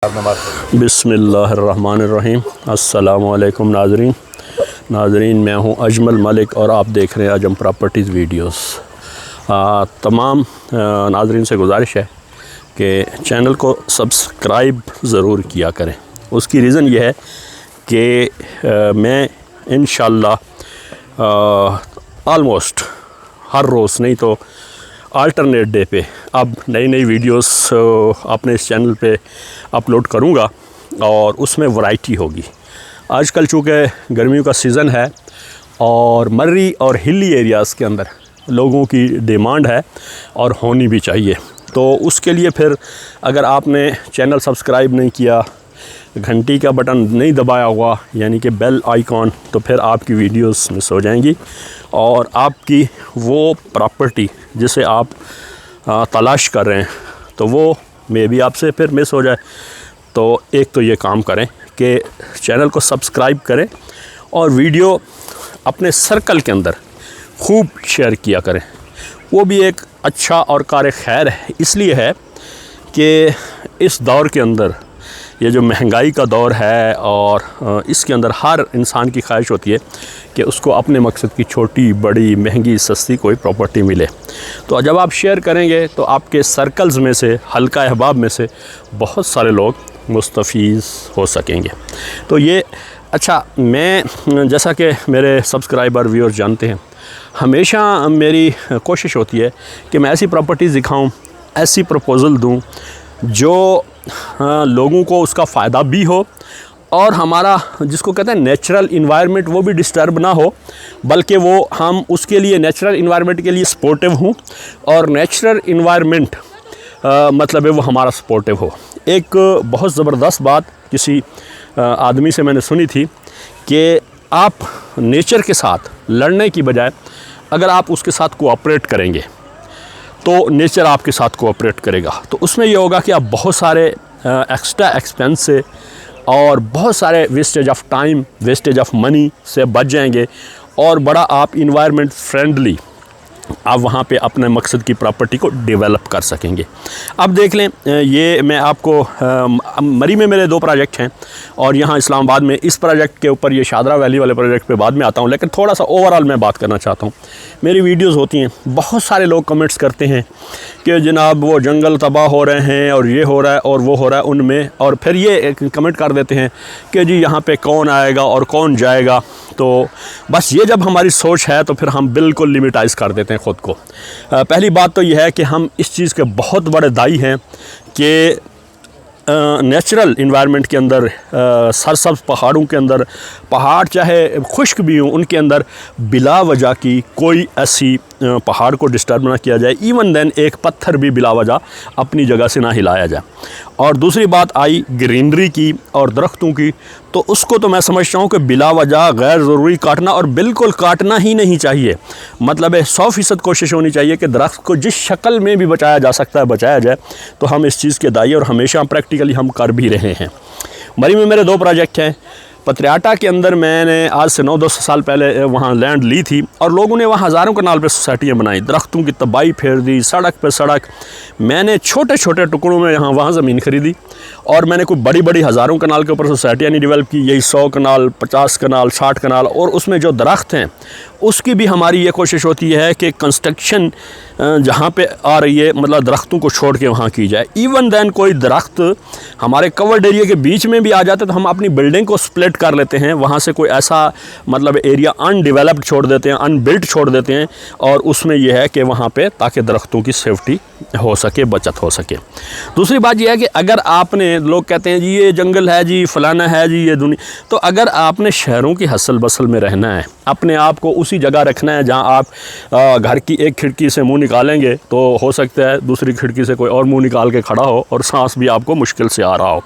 बिस्मिल्लाहिर्रहमानिर्रहीम। अस्सलामुअलैकुम नाज़रीन, मैं हूं अजमल मलिक और आप देख रहे हैं अजम प्रॉपर्टीज़ वीडियोस। तमाम नाज़रीन से गुजारिश है कि चैनल को सब्सक्राइब ज़रूर किया करें। उसकी रीज़न ये है कि मैं इंशाअल्लाह आलमोस्ट हर रोज़ नहीं तो अल्टरनेट डे पे अब नई वीडियोस अपने इस चैनल पे अपलोड करूँगा और उसमें वैरायटी होगी। आजकल चूँकि गर्मियों का सीज़न है और मर्री और हिली एरियाज़ के अंदर लोगों की डिमांड है और होनी भी चाहिए। तो उसके लिए फिर अगर आपने चैनल सब्सक्राइब नहीं किया, घंटी का बटन नहीं दबाया हुआ यानी कि बेल आइकॉन, तो फिर आपकी वीडियोस मिस हो जाएंगी और आपकी वो प्रॉपर्टी जिसे आप तलाश कर रहे हैं तो वो मे भी आपसे फिर मिस हो जाए। तो एक तो ये काम करें कि चैनल को सब्सक्राइब करें और वीडियो अपने सर्कल के अंदर खूब शेयर किया करें। वो भी एक अच्छा और कार खैर इसलिए है कि इस दौर के अंदर, ये जो महंगाई का दौर है और इसके अंदर हर इंसान की ख्वाहिश होती है कि उसको अपने मकसद की छोटी बड़ी महंगी सस्ती कोई प्रॉपर्टी मिले। तो जब आप शेयर करेंगे तो आपके सर्कल्स में से, हल्का अहबाब में से बहुत सारे लोग मुस्तफ़ीज़ हो सकेंगे। तो ये अच्छा, मैं जैसा कि मेरे सब्सक्राइबर व्यूअर्स जानते हैं, हमेशा मेरी कोशिश होती है कि मैं ऐसी प्रॉपर्टीज़ दिखाऊं, ऐसी प्रपोज़ल दूं जो लोगों को उसका फ़ायदा भी हो और हमारा जिसको कहते हैं नेचुरल इन्वायरमेंट वो भी डिस्टर्ब ना हो, बल्कि वो हम उसके लिए नेचुरल इन्वायरमेंट के लिए सपोर्टिव हों और नेचुरल इन्वायरमेंट मतलब है वो हमारा सपोर्टिव हो। एक बहुत ज़बरदस्त बात किसी आदमी से मैंने सुनी थी कि आप नेचर के साथ लड़ने की बजाय अगर आप उसके साथ कोऑपरेट करेंगे तो नेचर आपके साथ कोऑपरेट करेगा। तो उसमें ये होगा कि आप बहुत सारे एक्स्ट्रा एक्सपेंस से और बहुत सारे wastage of time, wastage of money से बच जाएंगे और बड़ा आप इन्वायरमेंट फ्रेंडली आप वहाँ पे अपने मकसद की प्रॉपर्टी को डेवलप कर सकेंगे। अब देख लें, ये मैं आपको मरी में मेरे 2 प्रोजेक्ट हैं और यहाँ इस्लामाबाद में इस प्रोजेक्ट के ऊपर, ये शादरा वैली वाले प्रोजेक्ट पे बाद में आता हूँ, लेकिन थोड़ा सा ओवरऑल मैं बात करना चाहता हूँ। मेरी वीडियोस होती हैं, बहुत सारे लोग कमेंट्स करते हैं कि जनाब वो जंगल तबाह हो रहे हैं और ये हो रहा है और वो हो रहा है उनमें, और फिर ये कमेंट कर देते हैं कि जी यहाँ पे कौन आएगा और कौन जाएगा। तो बस ये जब हमारी सोच है तो फिर हम बिल्कुल लिमिटाइज़ कर देते हैं ख़ुद को। पहली बात तो यह है कि हम इस चीज़ के बहुत बड़े दाई हैं कि नेचुरल इन्वायरमेंट के अंदर, सरसब्ज़ पहाड़ों के अंदर, पहाड़ चाहे खुश्क भी हों उनके अंदर बिला वजह की कोई ऐसी पहाड़ को डिस्टर्ब ना किया जाए। इवन देन एक पत्थर भी बिला वजह अपनी जगह से ना हिलाया जाए। और दूसरी बात आई ग्रीनरी की और दरख्तों की, तो उसको तो मैं समझता हूँ कि बिला वजह गैर ज़रूरी काटना और बिल्कुल काटना ही नहीं चाहिए। मतलब है 100% कोशिश होनी चाहिए कि दरख्त को जिस शक्ल में भी बचाया जा सकता है बचाया जाए। तो हम इस चीज़ के दाई और हमेशा प्रैक्टिकली हम कर भी रहे हैं। मरी में मेरे 2 प्रोजेक्ट हैं। पत्रियाटा के अंदर मैंने आज से 9-10 साल पहले वहाँ लैंड ली थी और लोगों ने वहाँ हज़ारों कनाल पे सोसाइटियाँ बनाई, दरख्तों की तबाही फेर दी, सड़क पे सड़क। मैंने छोटे छोटे टुकड़ों में यहाँ वहाँ ज़मीन खरीदी और मैंने कोई बड़ी बड़ी हज़ारों कनाल के ऊपर सोसाइटियाँ नहीं डेवलप की। यही 100 कनाल, 50 कनाल, 60 कनाल, और उसमें जो दरख्त हैं उसकी भी हमारी ये कोशिश होती है कि कंस्ट्रक्शन जहाँ पे आ रही है मतलब दरख्तों को छोड़ के वहाँ की जाए। इवन दैन कोई दरख्त हमारे कवर्ड एरिया के बीच में भी आ जाते तो हम अपनी बिल्डिंग को स्प्लिट कर लेते हैं, वहाँ से कोई ऐसा मतलब एरिया अनडेवलप्ड छोड़ देते हैं, अनबिल्ट छोड़ देते हैं, और उसमें यह है कि वहाँ पे ताकि दरख्तों की सेफ्टी हो सके, बचत हो सके। दूसरी बात यह है कि अगर आपने, लोग कहते हैं जी ये जंगल है जी, फलाना है जी, ये दुनिया, तो अगर आपने शहरों की हसल बसल में रहना है, अपने आप को उसी जगह रखना है जहाँ आप घर की एक खिड़की से मुंह निकालेंगे तो हो सकता है दूसरी खिड़की से कोई और मुंह निकाल के खड़ा हो और सांस भी आपको मुश्किल से आ रहा हो।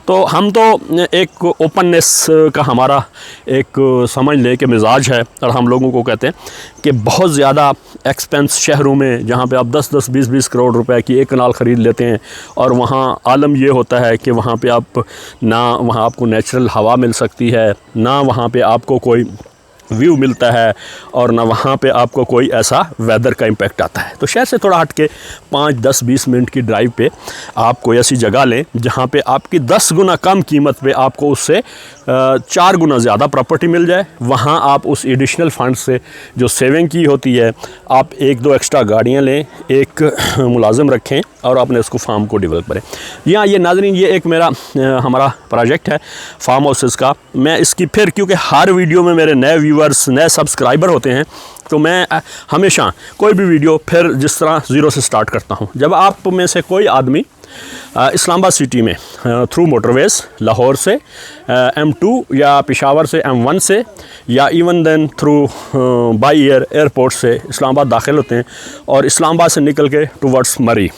तो हम तो एक ओपननेस का हमारा एक समझ ले के मिजाज है और हम लोगों को कहते हैं कि बहुत ज़्यादा एक्सपेंस शहरों में जहाँ पे आप 10-10, 20-20 करोड़ रुपए की एक कनाल ख़रीद लेते हैं और वहाँ आलम ये होता है कि वहाँ पे आप ना वहाँ आपको नेचुरल हवा मिल सकती है, ना वहाँ पे आपको कोई व्यू मिलता है और ना वहाँ पे आपको कोई ऐसा वेदर का इम्पैक्ट आता है। तो शहर से थोड़ा हट के 5, 10, 20 मिनट की ड्राइव पे आप कोई ऐसी जगह लें जहाँ पे आपकी 10 गुना कम कीमत पे आपको उससे 4 गुना ज़्यादा प्रॉपर्टी मिल जाए। वहाँ आप उस एडिशनल फंड से जो सेविंग की होती है, आप 1-2 एक्स्ट्रा गाड़ियाँ लें, एक मुलाजिम रखें और आपने उसको फार्म को डेवलप करें। यहाँ ये नाज़रीन, ये एक मेरा हमारा प्रोजेक्ट है फार्म हाउसेस का। मैं इसकी फिर, क्योंकि हर वीडियो में मेरे नए व्यूअर्स, नए सब्सक्राइबर होते हैं, तो मैं हमेशा कोई भी वीडियो फिर जिस तरह ज़ीरो से स्टार्ट करता हूँ। जब आप में से कोई आदमी इस्लामाबाद सिटी में थ्रू मोटरवेज़ लाहौर से M2 या पेशावर से M1 से या even then through by airport से इस्लामाबाद दाखिल होते हैं और इस्लामाबाद से निकल के टुवर्ड्स मरी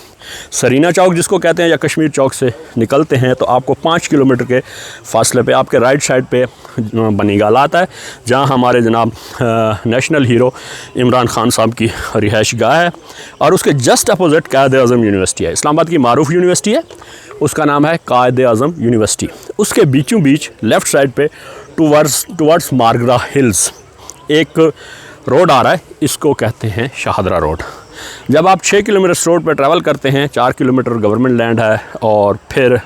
सरीना चौक जिसको कहते हैं या कश्मीर चौक से निकलते हैं, तो आपको 5 किलोमीटर के फासले पे आपके राइट साइड पे बनी गाला आता है, जहां हमारे जनाब नेशनल हीरो इमरान खान साहब की रिहाइश गाह है। और उसके जस्ट अपोजिट कायद-ए-आज़म यूनिवर्सिटी है, इस्लामाबाद की मारूफ यूनिवर्सिटी है, उसका नाम है कायद-ए-आज़म यूनिवर्सिटी। उसके बीचों बीच लेफ़्ट साइड पे टुवर्ड्स मारगरा हिल्स एक रोड आ रहा है, इसको कहते हैं शाहदरा रोड। जब आप 6 किलोमीटर इस रोड पर ट्रैवल करते हैं, 4 किलोमीटर गवर्नमेंट लैंड है और फिर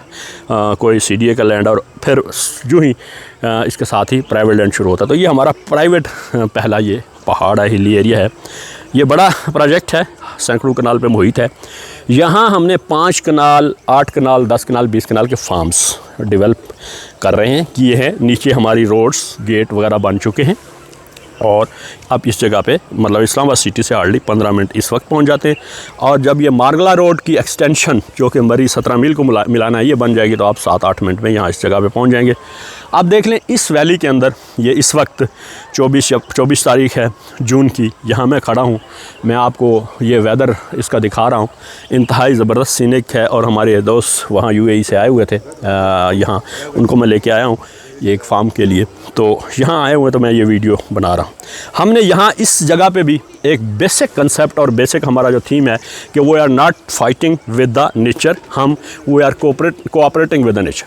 कोई CDA का लैंड, और फिर जो ही इसके साथ ही प्राइवेट लैंड शुरू होता है। तो ये हमारा प्राइवेट पहला ये पहाड़ है, हिली एरिया है। ये बड़ा प्रोजेक्ट है, सैकड़ों कनाल पे मुहित है। यहाँ हमने 5 कनाल, 8 कनाल, 10 कनाल, 20 कनाल के फार्म्स डेवलप कर रहे हैं, किए हैं। नीचे हमारी रोड्स, गेट वगैरह बन चुके हैं और आप इस जगह पे मतलब इस्लामाबाद सिटी से हार्डली 15 मिनट इस वक्त पहुंच जाते हैं। और जब ये मारगला रोड की एक्सटेंशन जो कि मरी 17 मील को मिलाना है, ये बन जाएगी, तो आप 7-8 मिनट में यहाँ इस जगह पे पहुंच जाएंगे। आप देख लें इस वैली के अंदर, ये इस वक्त 24 तारीख है जून की, यहाँ मैं खड़ा हूँ, मैं आपको ये वेदर इसका दिखा रहा हूँ। इंतहाई ज़बरदस्त सीनिक है और हमारे दोस्त वहाँ UAE से आए हुए थे, यहाँ उनको मैं लेके आया हूँ ये एक फार्म के लिए, तो यहाँ आए हुए तो मैं ये वीडियो बना रहा हूँ। हमने यहाँ इस जगह पे भी एक बेसिक कंसेप्ट और बेसिक हमारा जो थीम है कि we are not fighting with the nature, हम we are cooperating with the nature.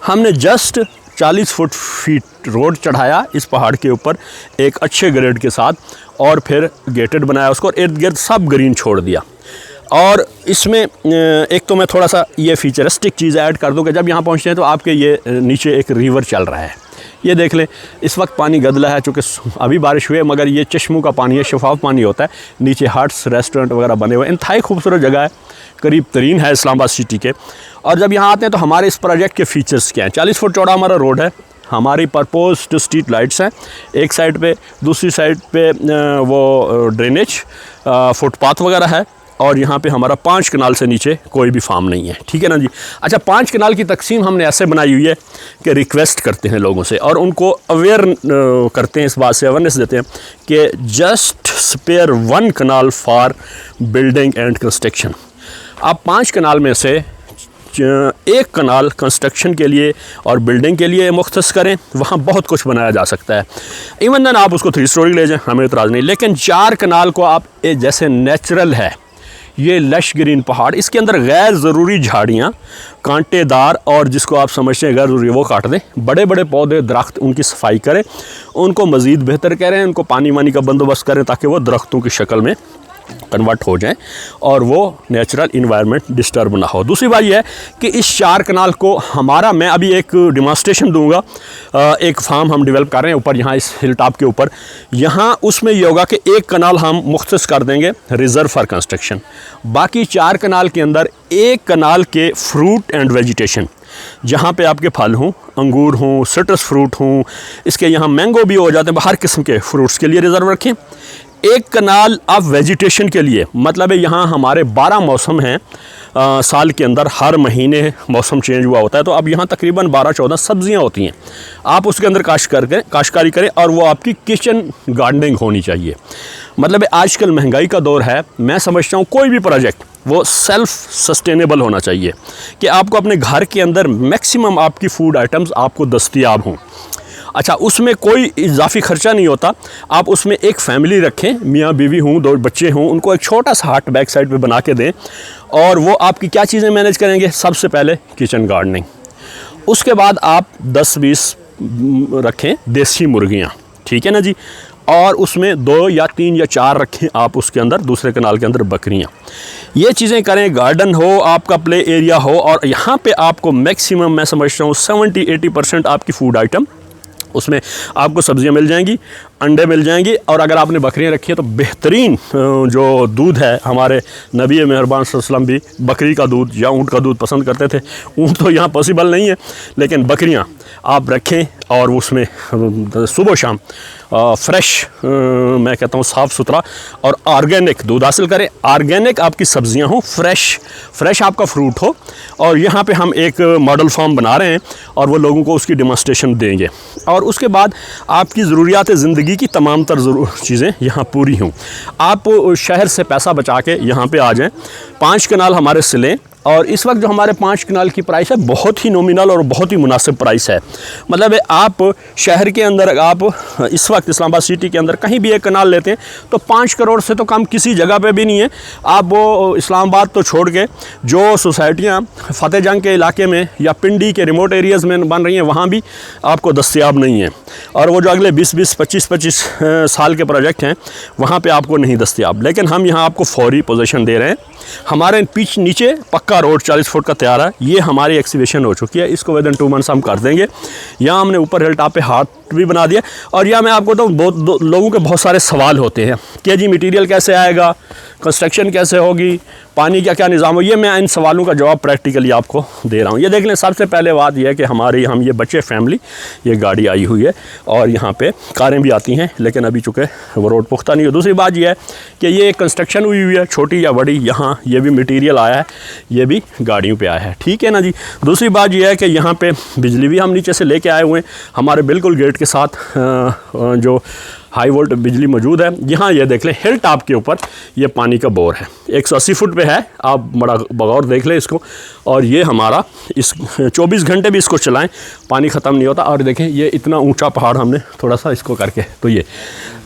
हमने जस्ट 40 फीट रोड चढ़ाया इस पहाड़ के ऊपर एक अच्छे ग्रेड के साथ, और फिर गेटेड बनाया उसको, और इर्द गिर्द सब ग्रीन छोड़ दिया। और इसमें एक तो मैं थोड़ा सा ये फीचरिस्टिक चीज़ ऐड कर दूँ कि जब यहाँ पहुँचते हैं तो आपके ये नीचे एक रिवर चल रहा है, ये देख लें। इस वक्त पानी गदला है चूँकि अभी बारिश हुई है, मगर ये चश्मों का पानी है, शफाफ पानी होता है। नीचे हट्स, रेस्टोरेंट वगैरह बने हुए, इंतहाई खूबसूरत जगह है, करीब तरीन है इस्लामाबाद सिटी के। और जब यहाँ आते हैं तो हमारे इस प्रोजेक्ट के फ़ीचर्स क्या हैं। 40 फुट चौड़ा हमारा रोड है, हमारी प्रपोज्ड स्ट्रीट लाइट्स हैं एक साइड पे, दूसरी साइड पे वो ड्रेनेज फुटपाथ वगैरह है, और यहाँ पे हमारा 5 कनाल से नीचे कोई भी फार्म नहीं है, ठीक है ना जी। अच्छा, 5 कनाल की तकसीम हमने ऐसे बनाई हुई है कि रिक्वेस्ट करते हैं लोगों से और उनको अवेयर करते हैं, इस बात से अवेयरनेस देते हैं कि just spare 1 kanal for building and construction. आप 5 कनाल में से 1 कनाल कंस्ट्रक्शन के लिए और बिल्डिंग के लिए मुख्तस करें, वहाँ बहुत कुछ बनाया जा सकता है। इवन देन आप उसको 3 स्टोरी ले जाएं, हमें इतराज़ नहीं, लेकिन 4 कनाल को आप जैसे नेचुरल है ये लश ग्रीन पहाड़, इसके अंदर गैर ज़रूरी झाड़ियाँ, कांटेदार और जिसको आप समझते हैं गैर ज़रूरी वो काट दें। बड़े बड़े पौधे, दरख्त, उनकी सफाई करें, उनको मज़ीद बेहतर करें, उनको पानी वानी का बंदोबस्त करें ताकि वो दरख्तों की शक्ल में कन्वर्ट हो जाएं और वो नेचुरल इन्वायरमेंट डिस्टर्ब ना हो। दूसरी बात यह है कि इस 4 कनाल को हमारा, मैं अभी एक डिमॉन्स्ट्रेशन दूंगा, एक फार्म हम डेवलप कर रहे हैं ऊपर यहाँ इस हिल टॉप के ऊपर, यहाँ उसमें ये होगा कि 1 कनाल हम मुख्तस कर देंगे रिज़र्व फॉर कंस्ट्रक्शन, बाकी 4 कनाल के अंदर 1 कनाल के फ्रूट एंड वेजिटेशन, जहाँ पे आपके फल हों, अंगूर हों, सिट्रस फ्रूट हों, इसके यहाँ मैंगो भी हो जाते हैं, हर किस्म के फ्रूट्स के लिए रिज़र्व रखें। 1 कनाल आप वेजिटेशन के लिए, मतलब है यहाँ हमारे 12 मौसम हैं साल के अंदर, हर महीने मौसम चेंज हुआ होता है, तो अब यहाँ तकरीबन 12-14 सब्जियाँ होती हैं, आप उसके अंदर काश्तकारी करें और वो आपकी किचन गार्डनिंग होनी चाहिए। मतलब आजकल महंगाई का दौर है, मैं समझता हूँ कोई भी प्रोजेक्ट वो सेल्फ सस्टेनेबल होना चाहिए कि आपको अपने घर के अंदर मैक्सिमम आपकी फूड आइटम्स आपको दस्तयाब हों। अच्छा, उसमें कोई इजाफी खर्चा नहीं होता, आप उसमें एक फ़ैमिली रखें, मियाँ बीवी हों, 2 बच्चे हों, उनको एक छोटा सा हट बैक साइड पे बना के दें और वो आपकी क्या चीज़ें मैनेज करेंगे। सबसे पहले किचन गार्डनिंग, उसके बाद आप 10-20 रखें देसी मुर्गियाँ, ठीक है ना जी, और उसमें 2 या 3 या 4 रखें आप उसके अंदर, दूसरे कनाल के अंदर बकरियां। ये चीज़ें करें, गार्डन हो, आपका प्ले एरिया हो, और यहाँ पे आपको मैक्सिमम मैं समझता हूँ 70-80% आपकी फूड आइटम उसमें आपको सब्जियां मिल जाएंगी, अंडे मिल जाएंगी। और अगर आपने बकरियां रखी है तो बेहतरीन जो दूध है, हमारे नबी मेहरबान सल्लल्लाहु अलैहि वसल्लम भी बकरी का दूध या ऊँट का दूध पसंद करते थे। ऊँट तो यहाँ पॉसिबल नहीं है, लेकिन बकरियां आप रखें और उसमें सुबह शाम फ्रेश, मैं कहता हूँ साफ़ सुथरा और ऑर्गेनिक दूध हासिल करें। ऑर्गेनिक आपकी सब्जियां हों, फ्रेश आपका फ्रूट हो। और यहाँ पे हम एक मॉडल फार्म बना रहे हैं और वो लोगों को उसकी डेमोंस्ट्रेशन देंगे। और उसके बाद आपकी ज़रूरियात ज़िंदगी की तमाम तर चीज़ें यहाँ पूरी हों। आप शहर से पैसा बचा के यहाँ पे आ जाएं, 5 कनाल हमारे से लें। और इस वक्त जो हमारे 5 कनाल की प्राइस है बहुत ही नॉमिनल और बहुत ही मुनासिब प्राइस है। मतलब आप शहर के अंदर, आप इस वक्त इस्लामाबाद सिटी के अंदर कहीं भी एक कनाल लेते हैं तो 5 करोड़ से तो कम किसी जगह पे भी नहीं है। आप वो इस्लामाबाद तो छोड़ के जो सोसाइटियाँ फतेह जंग के इलाके में या पिंडी के रिमोट एरियाज़ में बन रही हैं वहाँ भी आपको दस्तयाब नहीं है। और वो जो अगले 20-20, 25-25 साल के प्रोजेक्ट हैं वहाँ पर आपको नहीं दस्तयाब। लेकिन हम यहाँ आपको फौरी पोजीशन दे रहे हैं। हमारे पीछे नीचे पक्का रोड 40 फुट का तैयार है। ये हमारी एक्सीवेशन हो चुकी है, इसको विदिन 2 मंथ्स हम कर देंगे। यहाँ हमने ऊपर हिल टॉप पे हाट भी बना दिया। और यहाँ मैं आपको तो बहुत लोगों के बहुत सारे सवाल होते हैं कि जी मटेरियल कैसे आएगा, कंस्ट्रक्शन कैसे होगी, पानी का क्या निज़ाम हो। ये मैं इन सवालों का जवाब प्रैक्टिकली आपको दे रहा हूँ। ये देख लें, सबसे पहले बात यह है कि हम ये बच्चे फैमिली, ये गाड़ी आई हुई है और यहाँ पे कारें भी आती हैं, लेकिन अभी चूँकि वो रोड पुख्ता नहीं है। दूसरी बात यह है कि ये कंस्ट्रक्शन हुई है, छोटी या बड़ी, यहाँ ये भी मटीरियल आया है, ये भी गाड़ियों पे आया है, ठीक है ना जी। दूसरी बात यह है कि यहाँ पे बिजली भी हम नीचे से लेके आए हुए हैं। हमारे बिल्कुल गेट के साथ जो हाई वोल्ट बिजली मौजूद है। यहाँ ये देख लें, हिल टॉप के ऊपर ये पानी का बोर है, 180 फुट पे है। आप बड़ा बगौर देख लें इसको। और ये हमारा इस 24 घंटे भी इसको चलाएं, पानी ख़त्म नहीं होता। और देखें ये इतना ऊंचा पहाड़ हमने थोड़ा सा इसको करके, तो ये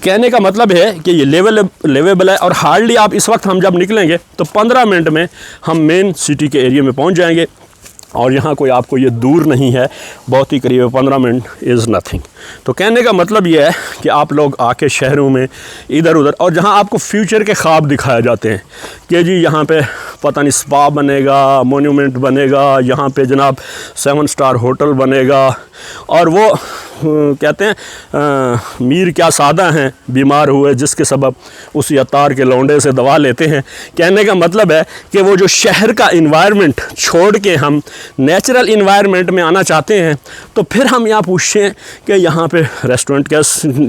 कहने का मतलब है कि ये लेवेबल है। और हार्डली आप इस वक्त हम जब निकलेंगे तो 15 मिनट में हम मेन सिटी के एरिया में पहुँच जाएंगे। और यहाँ कोई आपको ये दूर नहीं है, बहुत ही करीब है, 15 मिनट इज़ नथिंग। तो कहने का मतलब ये है कि आप लोग आके शहरों में इधर उधर, और जहाँ आपको फ्यूचर के ख्वाब दिखाए जाते हैं कि जी यहाँ पे पता नहीं स्पा बनेगा, मोन्यूमेंट बनेगा, यहाँ पे जनाब 7 स्टार होटल बनेगा। और वो कहते हैं मीर क्या सादा हैं, बीमार हुए जिसके सबब उसी अतार के लौंडे से दवा लेते हैं। कहने का मतलब है कि वो जो शहर का इन्वायरमेंट छोड़ के हम नेचुरल इन्वायरमेंट में आना चाहते हैं, तो फिर हम यहाँ पूछते हैं कि यहाँ पे रेस्टोरेंट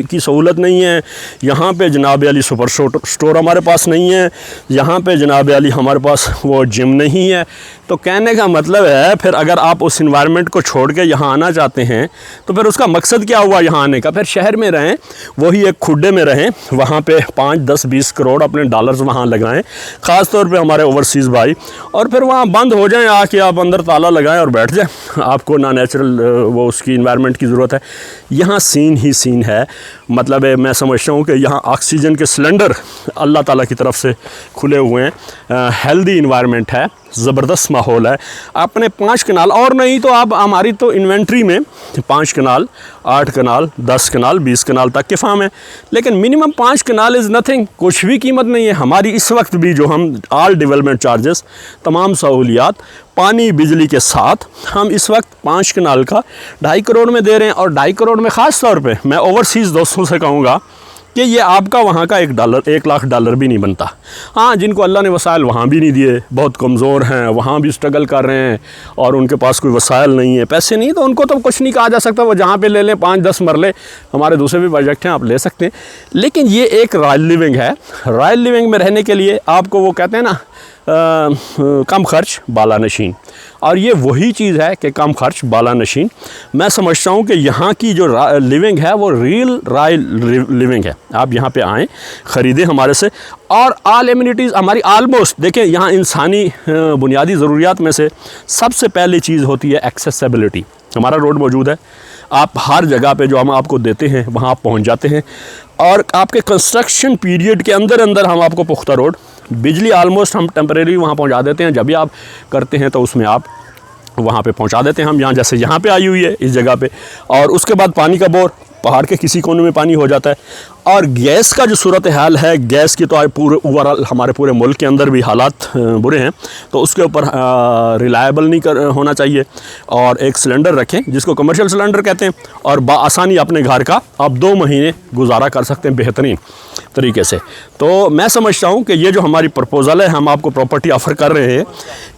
की सहूलत नहीं है, यहाँ पे जनाब अली सुपर स्टोर हमारे पास नहीं है, यहाँ पे जनाब अली हमारे पास वो जिम नहीं है। तो कहने का मतलब है फिर अगर आप उस इन्वायरमेंट को छोड़ के यहाँ आना चाहते हैं तो फिर उसका मकसद क्या हुआ यहाँ आने का। फिर शहर में रहें, वही एक खुड्डे में रहें, वहाँ पे 5, 10, 20 करोड़ अपने डॉलर्स वहाँ लगाएं, ख़ास तौर पे हमारे ओवरसीज़ भाई, और फिर वहाँ बंद हो जाएं, आके आप अंदर ताला लगाएं और बैठ जाएं। आपको ना नेचुरल वो उसकी इन्वायरमेंट की ज़रूरत है। यहाँ सीन ही सीन है। मतलब है, मैं समझता हूँ कि यहाँ ऑक्सीजन के सिलेंडर अल्लाह ताला की तरफ से खुले हुए हैं, हेल्दी इन्वायरमेंट है, ज़बरदस्त माहौल है। अपने 5 कनाल, और नहीं तो आप हमारी तो इन्वेंट्री में 5 कनाल, 8 कनाल, 10 कनाल, 20 कनाल तक के फार्म है, लेकिन मिनिमम 5 कनाल इज़ नथिंग, कुछ भी कीमत नहीं है हमारी। इस वक्त भी जो हम ऑल डेवलपमेंट चार्जेस, तमाम सहूलियात, पानी बिजली के साथ हम इस वक्त 5 कनाल का 2.5 करोड़ में दे रहे हैं। और 2.5 करोड़ में ख़ास तौर पे मैं ओवरसीज़ दोस्तों से कहूँगा कि ये आपका वहाँ का $1 लाख डॉलर भी नहीं बनता। हाँ, जिनको अल्लाह ने वसाइल वहाँ भी नहीं दिए, बहुत कमज़ोर हैं, वहाँ भी स्ट्रगल कर रहे हैं और उनके पास कोई वसाइल नहीं है, पैसे नहीं, तो उनको तो कुछ नहीं कहा जा सकता। वो जहाँ पे ले लें 5-10 मरले, हमारे दूसरे भी प्रोजेक्ट हैं, आप ले सकते हैं। लेकिन ये एक रॉयल लिविंग है। रॉयल लिविंग में रहने के लिए आपको वो कहते हैं ना कम खर्च बाला नशीन, और ये वही चीज़ है कि कम खर्च बाला नशीन। मैं समझता हूँ कि यहाँ की जो लिविंग है वो रियल रॉयल लिविंग है। आप यहाँ पे आएँ, ख़रीदें हमारे से, और ऑल एमिनिटीज़ हमारी ऑलमोस्ट देखें। यहाँ इंसानी बुनियादी ज़रूरियात में से सबसे पहली चीज़ होती है एक्सेसिबिलिटी। हमारा रोड मौजूद है, आप हर जगह पे जो हम आपको देते हैं वहाँ आप पहुँच जाते हैं। और आपके कंस्ट्रक्शन पीरियड के अंदर अंदर हम आपको पुख्ता रोड, बिजली ऑलमोस्ट हम टेम्परेरी वहाँ पहुँचा देते हैं। जब भी आप करते हैं तो उसमें आप वहाँ पे पहुँचा देते हैं हम, यहाँ जैसे यहाँ पे आई हुई है इस जगह पे। और उसके बाद पानी का बोर, पहाड़ के किसी कोने में पानी हो जाता है। और गैस का जो सूरत हाल है, गैस की तो आज पूरे ओवरऑल हमारे पूरे मुल्क के अंदर भी हालात बुरे हैं, तो उसके ऊपर रिलायबल नहीं होना चाहिए। और एक सिलेंडर रखें जिसको कमर्शियल सिलेंडर कहते हैं, और बाआसानी अपने घर का आप 2 महीने गुजारा कर सकते हैं बेहतरीन तरीके से। तो मैं समझता हूँ कि ये जो हमारी प्रपोज़ल है, हम आपको प्रॉपर्टी ऑफ़र कर रहे हैं,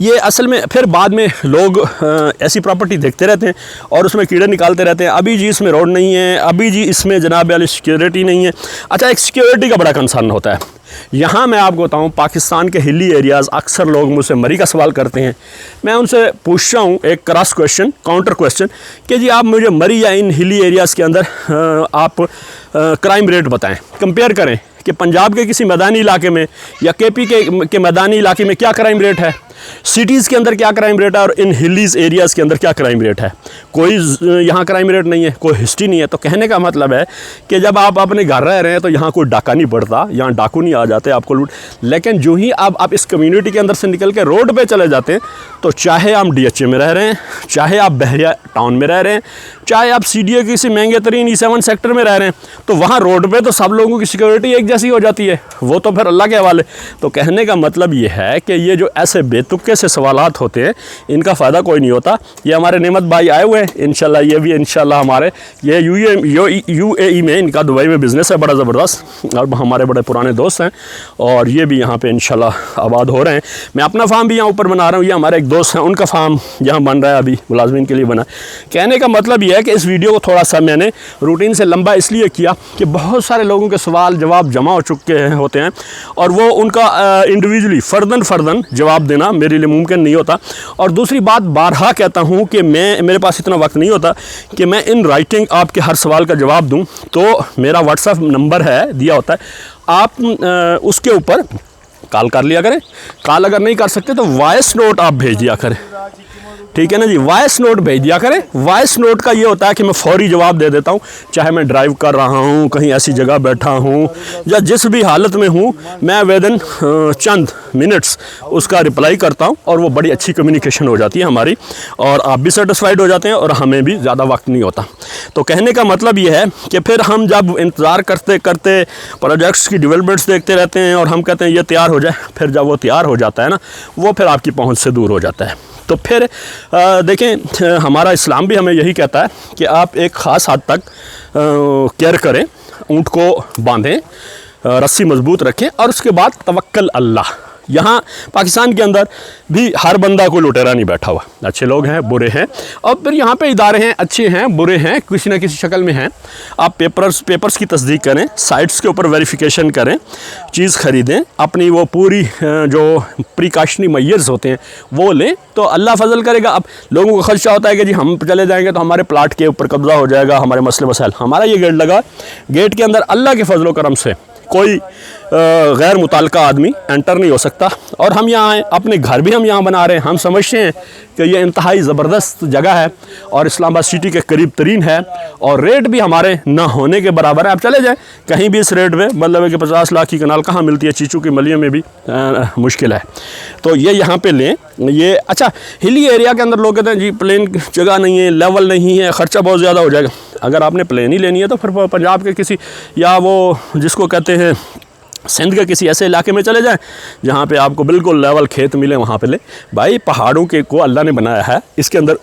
ये असल में फिर बाद में लोग ऐसी प्रॉपर्टी देखते रहते हैं और उसमें कीड़े निकालते रहते हैं। अभी जी इसमें रोड नहीं है, अभी जी इसमें जनाब वाली सिक्योरिटी नहीं है। अच्छा, एक सिक्योरिटी का बड़ा कंसर्न होता है। यहाँ मैं आपको बताऊँ, पाकिस्तान के हिली एरियाज़, अक्सर लोग मुझसे मरी का सवाल करते हैं। मैं उनसे पूछता हूँ एक क्रॉस क्वेश्चन, काउंटर क्वेश्चन, कि जी आप मुझे मरी या इन हिली एरियाज़ के अंदर आप क्राइम रेट बताएं, कंपेयर करें कि पंजाब के किसी मैदानी इलाके में या केपी के मैदानी इलाके में क्या क्राइम रेट है, सिटीज़ के अंदर क्या क्राइम रेट है, और इन हिलीज़ एरियाज़ के अंदर क्या क्राइम रेट है। कोई यहाँ क्राइम रेट नहीं है, कोई हिस्ट्री नहीं है। तो कहने का मतलब है कि जब आप अपने घर रह रहे हैं तो यहाँ कोई डाका नहीं पड़ता, यहाँ डाकू नहीं आ जाते आपको लूट। लेकिन जो ही आप इस कम्युनिटी के अंदर से निकल के रोड पे चले जाते हैं, तो चाहे आप DHA में रह रहे हैं, चाहे आप बहरिया टाउन में रह रहे हैं, चाहे आप CDA के किसी महंगे तरीन E7 सेक्टर में रह रहे हैं, तो वहाँ रोड पे तो सब लोगों की सिक्योरिटी एक जैसी हो जाती है। वो तो फिर अल्लाह के हवाले। तो कहने का मतलब ये है कि ये जो ऐसे बेतुके से सवालात होते हैं, इनका फ़ायदा कोई नहीं होता। ये हमारे नेमत भाई आए हुए हैं, इंशाल्लाह ये भी इंशाल्लाह हमारे ये UAE में, इनका दुबई में बिज़नेस है बड़ा ज़बरदस्त, और हमारे बड़े पुराने दोस्त हैं, और ये भी यहाँ पे इंशाल्लाह आबाद हो रहे हैं। मैं अपना फार्म भी यहाँ ऊपर बना रहा हूँ, ये हमारे एक दोस्त हैं, उनका फार्म यहाँ बन रहा है, अभी मुलाजमीन के लिए बना। कहने का मतलब ये है कि इस वीडियो को थोड़ा सा मैंने रूटीन से लंबा इसलिए किया कि बहुत सारे लोगों के सवाल जवाब जमा हो चुके होते हैं, और वो उनका इंडिविजुअली फ़र्दन जवाब देना मेरे लिए मुमकिन नहीं होता। और दूसरी बात, बारहा कहता हूँ कि मेरे पास इतना वक्त नहीं होता कि मैं इन राइटिंग आपके हर सवाल का जवाब दूँ। तो मेरा व्हाट्सएप नंबर है, दिया होता है, आप उसके ऊपर कॉल कर लिया करें। कॉल अगर नहीं कर सकते तो वॉइस नोट आप भेज दिया करें, ठीक है ना जी। वॉइस नोट भेज दिया करें। वॉइस नोट का ये होता है कि मैं फ़ौरी जवाब दे देता हूँ, चाहे मैं ड्राइव कर रहा हूँ, कहीं ऐसी जगह बैठा हूँ, या जिस भी हालत में हूँ, मैं विदिन चंद मिनट्स उसका रिप्लाई करता हूँ, और वो बड़ी अच्छी कम्युनिकेशन हो जाती है हमारी, और आप भी सेटिस्फाइड हो जाते हैं और हमें भी ज़्यादा वक्त नहीं होता। तो कहने का मतलब ये है कि फिर हम जब इंतज़ार करते करते प्रोजेक्ट्स की डेवलपमेंट्स देखते रहते हैं, और हम कहते हैं ये तैयार हो जाए, फिर जब वो तैयार हो जाता है ना, वो फिर आपकी पहुँच से दूर हो जाता है। तो फिर देखें, हमारा इस्लाम भी हमें यही कहता है कि आप एक ख़ास हद तक केयर करें, ऊँट को बांधें, रस्सी मजबूत रखें, और उसके बाद तवक्कल अल्लाह। यहाँ पाकिस्तान के अंदर भी हर बंदा कोई लुटेरा नहीं बैठा हुआ, अच्छे लोग हैं, बुरे हैं, और फिर यहाँ पे इदारे हैं, अच्छे हैं, बुरे हैं, किसी न किसी शक्ल में हैं। आप पेपर्स की तस्दीक करें, साइट्स के ऊपर वेरिफिकेशन करें, चीज़ ख़रीदें, अपनी वो पूरी जो प्रिकॉशनरी मेजर्स होते हैं वो लें, तो अल्लाह फजल करेगा। अब लोगों को खदशा होता है कि जी हम चले जाएंगे तो हमारे प्लाट के ऊपर कब्ज़ा हो जाएगा, हमारे मसले मसाइल। हमारा ये गेट लगा, गेट के अंदर अल्लाह के फजल करम से कोई गैर मुताल्लिका आदमी एंटर नहीं हो सकता। और हम यहाँ आए, अपने घर भी हम यहाँ बना रहे हैं, हम समझते हैं कि ये इंतहाई ज़बरदस्त जगह है और इस्लामाबाद सिटी के करीब तरीन है, और रेट भी हमारे ना होने के बराबर है। आप चले जाएं कहीं भी इस रेट में, मतलब है कि 50 लाख की कनाल कहाँ मिलती है, चीचू की मलियों में भी मुश्किल है। तो ये यहाँ पे लें। ये अच्छा, हिली एरिया के अंदर लोग कहते हैं जी प्लेन जगह नहीं है, लेवल नहीं है, ख़र्चा बहुत ज़्यादा हो जाएगा। अगर आपने प्लेन ही लेनी है तो फिर पंजाब के किसी, या वो जिसको कहते हैं सिंध के किसी ऐसे इलाके में चले जाएं जहाँ पे आपको बिल्कुल लेवल खेत मिले, वहाँ पे ले। भाई पहाड़ों के को अल्लाह ने बनाया है, इसके अंदर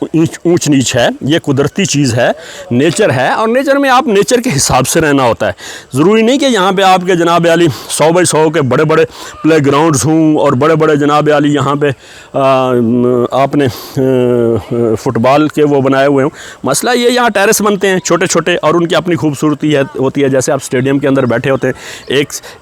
ऊंच नीच है, ये कुदरती चीज़ है, नेचर है, और नेचर में आप नेचर के हिसाब से रहना होता है। ज़रूरी नहीं कि यहाँ पे आपके जनाब आली 100 बाई 100 के बड़े बड़े प्ले ग्राउंड्स हों और बड़े बड़े जनाब आली यहाँ पे आपने फ़ुटबॉल के वो बनाए हुए हों। मसला ये, यहाँ टेरेस बनते हैं छोटे छोटे, और उनकी अपनी खूबसूरती होती है। जैसे आप स्टेडियम के अंदर बैठे होते हैं,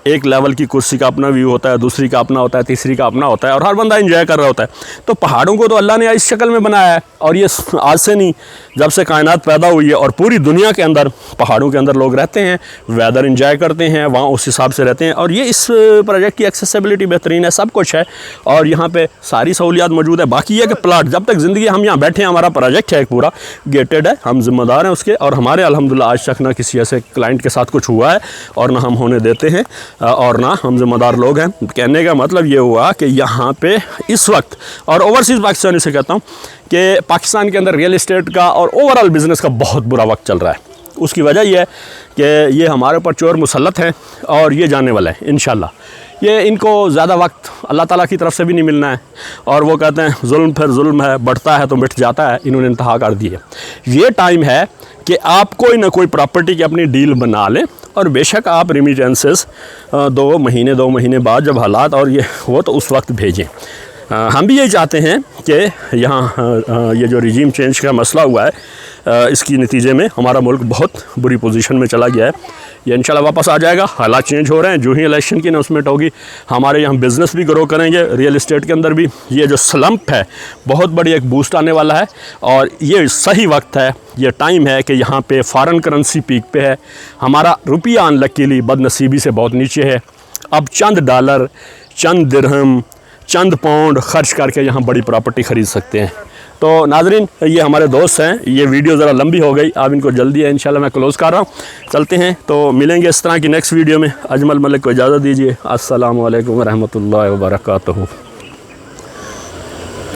एक लेवल की कुर्सी का अपना व्यू होता है, दूसरी का अपना होता है, तीसरी का अपना होता है, और हर बंदा एंजॉय कर रहा होता है। तो पहाड़ों को तो अल्लाह ने इस शक्ल में बनाया है, और ये आज से नहीं, जब से कायनात पैदा हुई है, और पूरी दुनिया के अंदर पहाड़ों के अंदर लोग रहते हैं, वेदर एंजॉय करते हैं, वहाँ उस हिसाब से रहते हैं। और ये इस प्रोजेक्ट की एक्सेसिबिलिटी बेहतरीन है, सब कुछ है, और यहाँ पे सारी सहूलियात मौजूद है। बाकी ये कि प्लाट, जब तक ज़िंदगी हम यहाँ बैठे हैं, हमारा प्रोजेक्ट है, एक पूरा गेटेड है, हम जिम्मेदार हैं उसके, और हमारे अल्हम्दुलिल्लाह आज तक ना किसी ऐसे क्लाइंट के साथ कुछ हुआ है, और ना हम होने देते हैं, और ना हम जिम्मेदार लोग हैं। कहने का मतलब ये हुआ कि यहाँ पे इस वक्त, और ओवरसीज़ पाकिस्तानी से कहता हूँ कि पाकिस्तान के अंदर रियल इस्टेट का और ओवरऑल बिज़नेस का बहुत बुरा वक्त चल रहा है। उसकी वजह यह है कि ये हमारे ऊपर चोर मुसल्लत हैं और ये जाने वाला है इंशाल्लाह। ये इनको ज़्यादा वक्त अल्लाह ताला की तरफ से भी नहीं मिलना है, और वो कहते हैं जुल्म फिर जुल्म है, बढ़ता है तो मिट जाता है। इन्होंने इंतहा कर दी है। ये टाइम है कि आप कोई ना कोई प्रॉपर्टी की अपनी डील बना लें, और बेशक आप रेमिटेंसेस 2 महीने बाद जब हालात और ये हो तो उस वक्त भेजें। हम भी यही चाहते हैं कि यहाँ ये जो रिजीम चेंज का मसला हुआ है, इसकी नतीजे में हमारा मुल्क बहुत बुरी पोजीशन में चला गया है। ये इंशाल्लाह वापस आ जाएगा। हालात चेंज हो रहे हैं, जो ही इलेक्शन की अनाउंसमेंट होगी हमारे यहाँ बिज़नेस भी ग्रो करेंगे, रियल इस्टेट के अंदर भी ये जो स्लम्प है बहुत बड़ी एक बूस्ट आने वाला है। और ये सही वक्त है, ये टाइम है कि यहाँ पे फ़ॉरेन करेंसी पीक पे है। हमारा रुपया अनलकीली बदनसीबी से बहुत नीचे है। अब चंद डॉलर, चंद दिरहम, चंद पाउंड खर्च करके यहाँ बड़ी प्रॉपर्टी ख़रीद सकते हैं। तो नाज़रीन, ये हमारे दोस्त हैं। ये वीडियो ज़रा लंबी हो गई, अब इनको जल्दी है, इंशाल्लाह मैं क्लोज़ कर रहा हूँ। चलते हैं, तो मिलेंगे इस तरह की नेक्स्ट वीडियो में। अजमल मलिक को इजाज़त दीजिए। अस्सलामु अलैकुम व रहमतुल्लाहि व बरकातुहू।